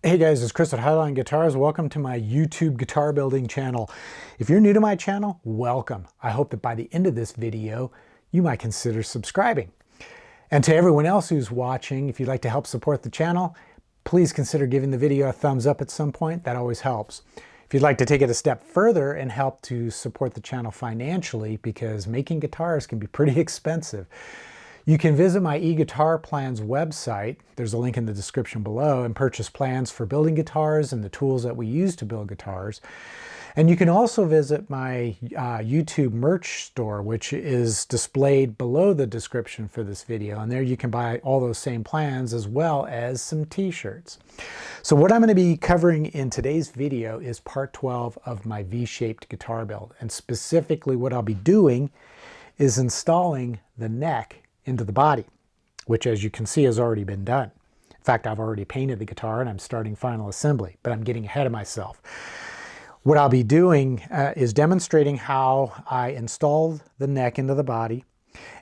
Hey guys, it's Chris at Highline Guitars. Welcome to my YouTube guitar building channel. If you're new to my channel, welcome. I hope that by the end of this video, you might consider subscribing. And to everyone else who's watching, if you'd like to help support the channel, please consider giving the video a thumbs up at some point. That always helps. If you'd like to take it a step further and help to support the channel financially, because making guitars can be pretty expensive, you can visit my eGuitar Plans website. There's a link in the description below, and purchase plans for building guitars and the tools that we use to build guitars. And you can also visit my YouTube merch store, which is displayed below the description for this video. And there you can buy all those same plans as well as some t-shirts. So what I'm going to be covering in today's video is part 12 of my V-shaped guitar build. And specifically what I'll be doing is installing the neck into the body, which as you can see has already been done. In fact, I've already painted the guitar and I'm starting final assembly, but I'm getting ahead of myself. What I'll be doing is demonstrating how I installed the neck into the body,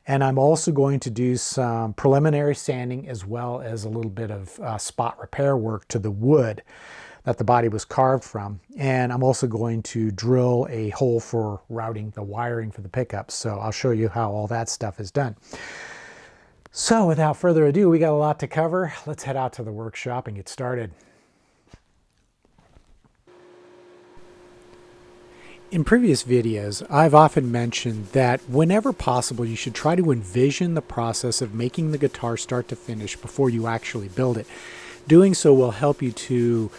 and I'm also going to do some preliminary sanding as well as a little bit of spot repair work to the wood that the body was carved from. And I'm also going to drill a hole for routing the wiring for the pickups. So I'll show you how all that stuff is done. So without further ado, we got a lot to cover. Let's head out to the workshop and get started. In previous videos, I've often mentioned that whenever possible, you should try to envision the process of making the guitar start to finish before you actually build it. Doing so will help you to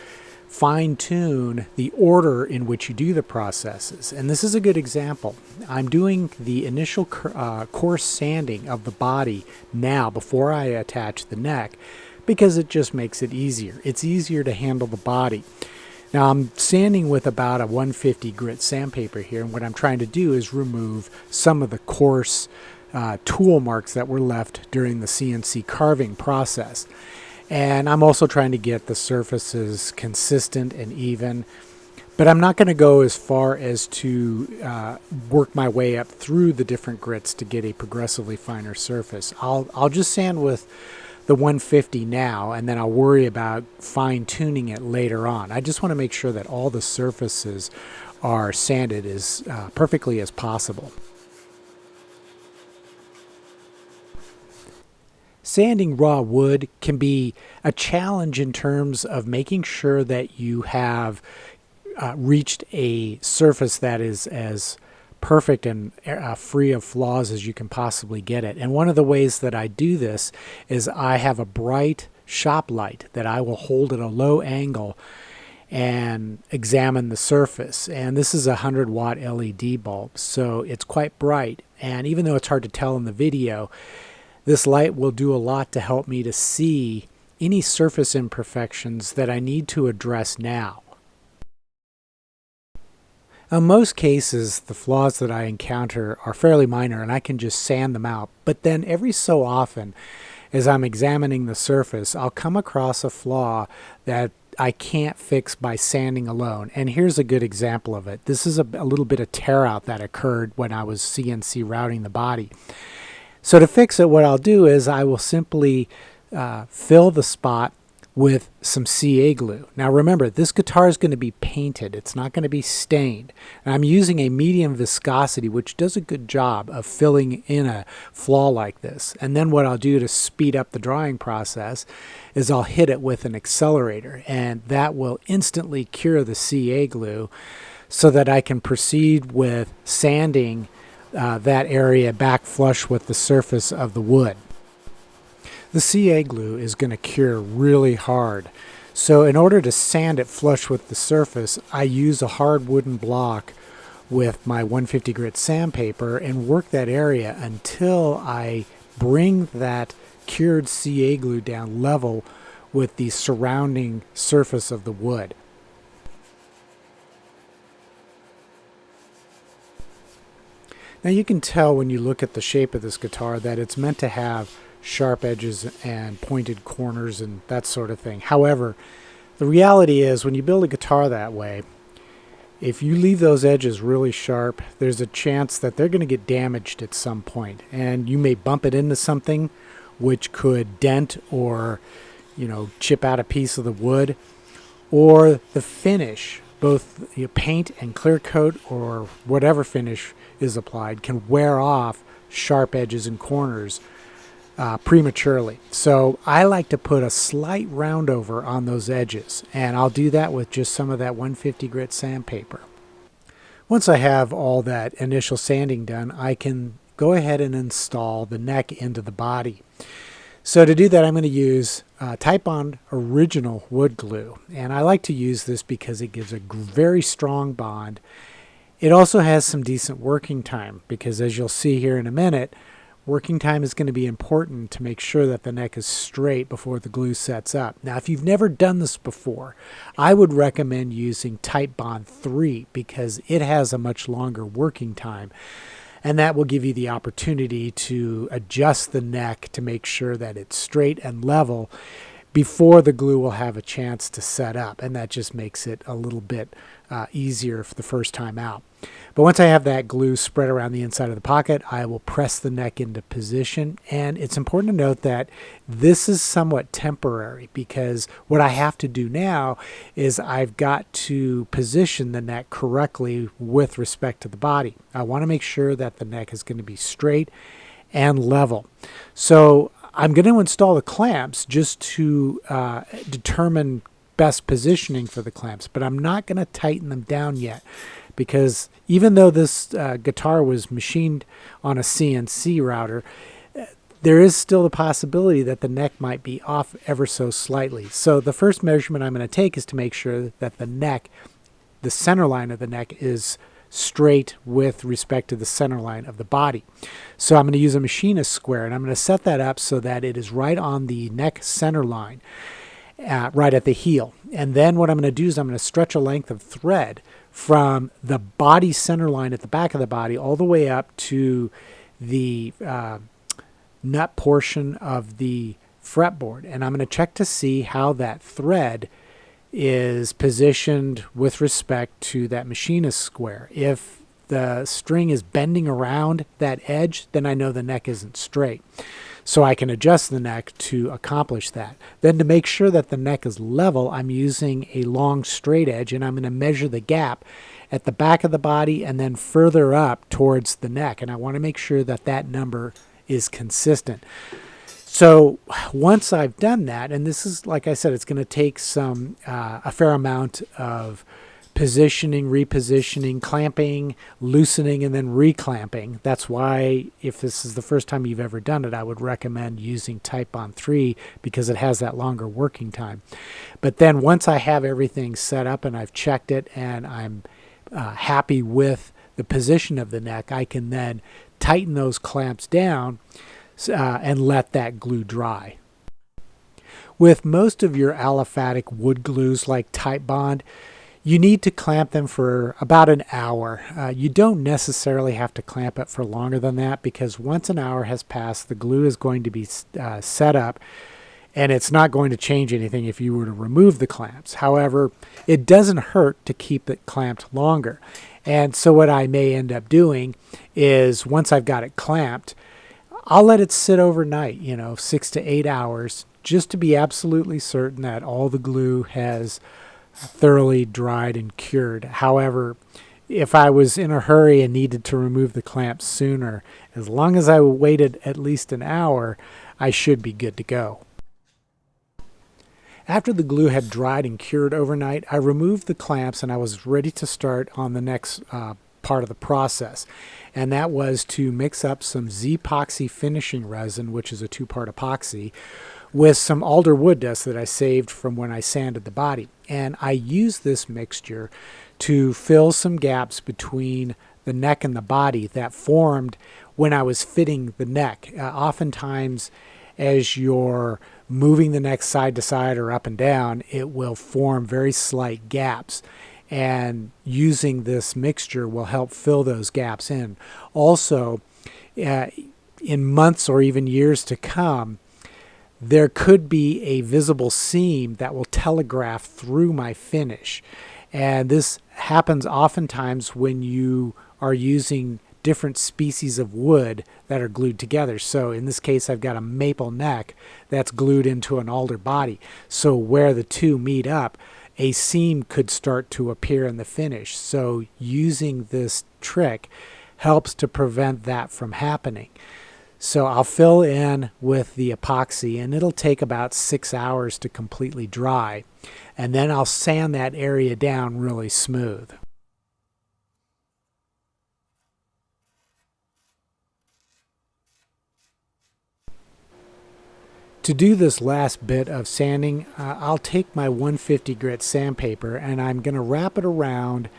fine-tune the order in which you do the processes. And this is a good example. I'm doing the initial coarse sanding of the body now before I attach the neck because it just makes it easier. It's easier to handle the body. Now I'm sanding with about a 150 grit sandpaper here, and what I'm trying to do is remove some of the coarse tool marks that were left during the CNC carving process. And I'm also trying to get the surfaces consistent and even, but I'm not going to go as far as to work my way up through the different grits to get a progressively finer surface. I'll just sand with the 150 now, and then I'll worry about fine tuning it later on. I just want to make sure that all the surfaces are sanded as perfectly as possible. Sanding raw wood can be a challenge in terms of making sure that you have reached a surface that is as perfect and free of flaws as you can possibly get it. And one of the ways that I do this is I have a bright shop light that I will hold at a low angle and examine the surface. And this is a 100-watt LED bulb, so it's quite bright. And even though it's hard to tell in the video, this light will do a lot to help me to see any surface imperfections that I need to address now. In most cases, the flaws that I encounter are fairly minor and I can just sand them out. But then every so often, as I'm examining the surface, I'll come across a flaw that I can't fix by sanding alone. And here's a good example of it. This is a little bit of tear out that occurred when I was CNC routing the body. So to fix it, what I'll do is I will simply fill the spot with some CA glue. Now remember, this guitar is going to be painted. It's not going to be stained. And I'm using a medium viscosity, which does a good job of filling in a flaw like this. And then what I'll do to speed up the drying process is I'll hit it with an accelerator, and that will instantly cure the CA glue so that I can proceed with sanding that area back flush with the surface of the wood. The CA glue is going to cure really hard. So in order to sand it flush with the surface, I use a hard wooden block with my 150 grit sandpaper and work that area until I bring that cured CA glue down level with the surrounding surface of the wood. Now you can tell when you look at the shape of this guitar that it's meant to have sharp edges and pointed corners and that sort of thing. However, the reality is when you build a guitar that way, if you leave those edges really sharp, there's a chance that they're going to get damaged at some point. And you may bump it into something which could dent or chip out a piece of the wood, or the finish, both paint and clear coat or whatever finish is applied, can wear off sharp edges and corners prematurely. So I like to put a slight round over on those edges, and I'll do that with just some of that 150 grit sandpaper. Once I have all that initial sanding done, I can go ahead and install the neck into the body. So to do that, I'm going to use Titebond Original Wood Glue, and I like to use this because it gives a very strong bond. It also has some decent working time because, as you'll see here in a minute, working time is going to be important to make sure that the neck is straight before the glue sets up. Now, if you've never done this before, I would recommend using Titebond 3 because it has a much longer working time. And that will give you the opportunity to adjust the neck to make sure that it's straight and level before the glue will have a chance to set up. And that just makes it a little bit easier for the first time out. But once I have that glue spread around the inside of the pocket, I will press the neck into position. And it's important to note that this is somewhat temporary because what I have to do now is I've got to position the neck correctly with respect to the body. I want to make sure that the neck is going to be straight and level. So I'm going to install the clamps just to determine best positioning for the clamps, but I'm not going to tighten them down yet because even though this guitar was machined on a CNC router, there is still the possibility that the neck might be off ever so slightly. So the first measurement I'm going to take is to make sure that the neck, the center line of the neck, is straight with respect to the center line of the body. So I'm going to use a machinist square, and I'm going to set that up so that it is right on the neck center line, right at the heel. And then what I'm going to do is I'm going to stretch a length of thread from the body center line at the back of the body all the way up to the nut portion of the fretboard. And I'm going to check to see how that thread is positioned with respect to that machinist square. If the string is bending around that edge, then I know the neck isn't straight. So I can adjust the neck to accomplish that. Then to make sure that the neck is level, I'm using a long straight edge, and I'm going to measure the gap at the back of the body and then further up towards the neck. And I want to make sure that that number is consistent. So once I've done that, and this is, like I said, it's going to take a fair amount of positioning, repositioning, clamping, loosening, and then reclamping. That's why if this is the first time you've ever done it, I would recommend using Titebond 3 because it has that longer working time. But then once I have everything set up and I've checked it and I'm happy with the position of the neck, I can then tighten those clamps down and let that glue dry. With most of your aliphatic wood glues like Titebond, you need to clamp them for about an hour. You don't necessarily have to clamp it for longer than that because once an hour has passed, the glue is going to be set up and it's not going to change anything if you were to remove the clamps. However, it doesn't hurt to keep it clamped longer. And so what I may end up doing is once I've got it clamped, I'll let it sit overnight, 6 to 8 hours, just to be absolutely certain that all the glue has thoroughly dried and cured. However, if I was in a hurry and needed to remove the clamps sooner, as long as I waited at least an hour, I should be good to go. After the glue had dried and cured overnight, I removed the clamps and I was ready to start on the next part of the process. And that was to mix up some Z-Epoxy finishing resin, which is a 2-part epoxy, with some alder wood dust that I saved from when I sanded the body. And I used this mixture to fill some gaps between the neck and the body that formed when I was fitting the neck. Oftentimes, as you're moving the neck side to side or up and down, it will form very slight gaps. And using this mixture will help fill those gaps in. Also, in months or even years to come, there could be a visible seam that will telegraph through my finish. And this happens oftentimes when you are using different species of wood that are glued together. So in this case, I've got a maple neck that's glued into an alder body. So where the two meet up, a seam could start to appear in the finish. So using this trick helps to prevent that from happening. So I'll fill in with the epoxy, and it'll take about 6 hours to completely dry. And then I'll sand that area down really smooth. To do this last bit of sanding, I'll take my 150 grit sandpaper and I'm going to wrap it around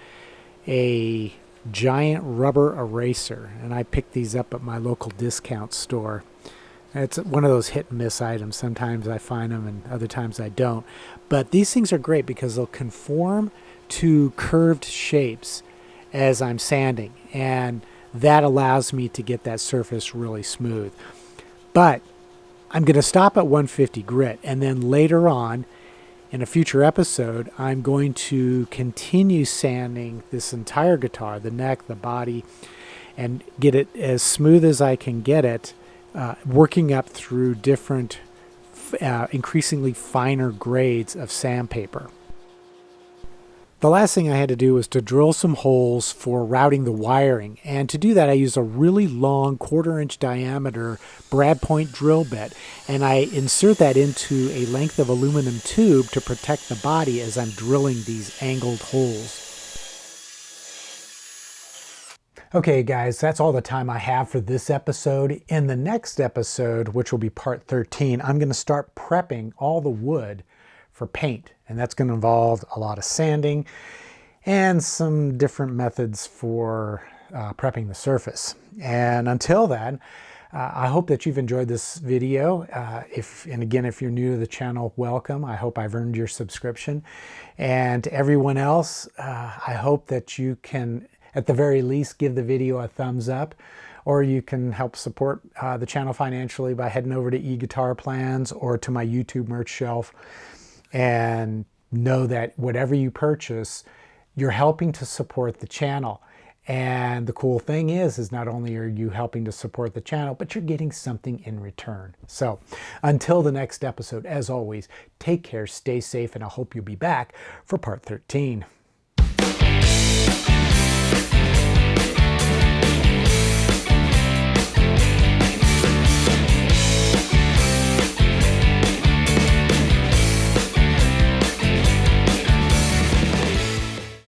a giant rubber eraser. And I picked these up at my local discount store. It's one of those hit and miss items. Sometimes I find them and other times I don't. But these things are great because they'll conform to curved shapes as I'm sanding. And that allows me to get that surface really smooth. But I'm going to stop at 150 grit, and then later on in a future episode I'm going to continue sanding this entire guitar, the neck, the body, and get it as smooth as I can get it, working up through different increasingly finer grades of sandpaper. The last thing I had to do was to drill some holes for routing the wiring, and to do that I used a really long 1/4 inch diameter brad point drill bit, and I insert that into a length of aluminum tube to protect the body as I'm drilling these angled holes. Okay guys, that's all the time I have for this episode. In the next episode, which will be part 13, I'm going to start prepping all the wood for paint, and that's going to involve a lot of sanding and some different methods for prepping the surface. And until then, I hope that you've enjoyed this video. And again, if you're new to the channel, welcome. I hope I've earned your subscription. And to everyone else, I hope that you can, at the very least, give the video a thumbs up, or you can help support the channel financially by heading over to eGuitar Plans or to my YouTube merch shelf. And know that whatever you purchase, you're helping to support the channel. And the cool thing is not only are you helping to support the channel, but you're getting something in return. So until the next episode, as always, take care, stay safe, and I hope you'll be back for part 13.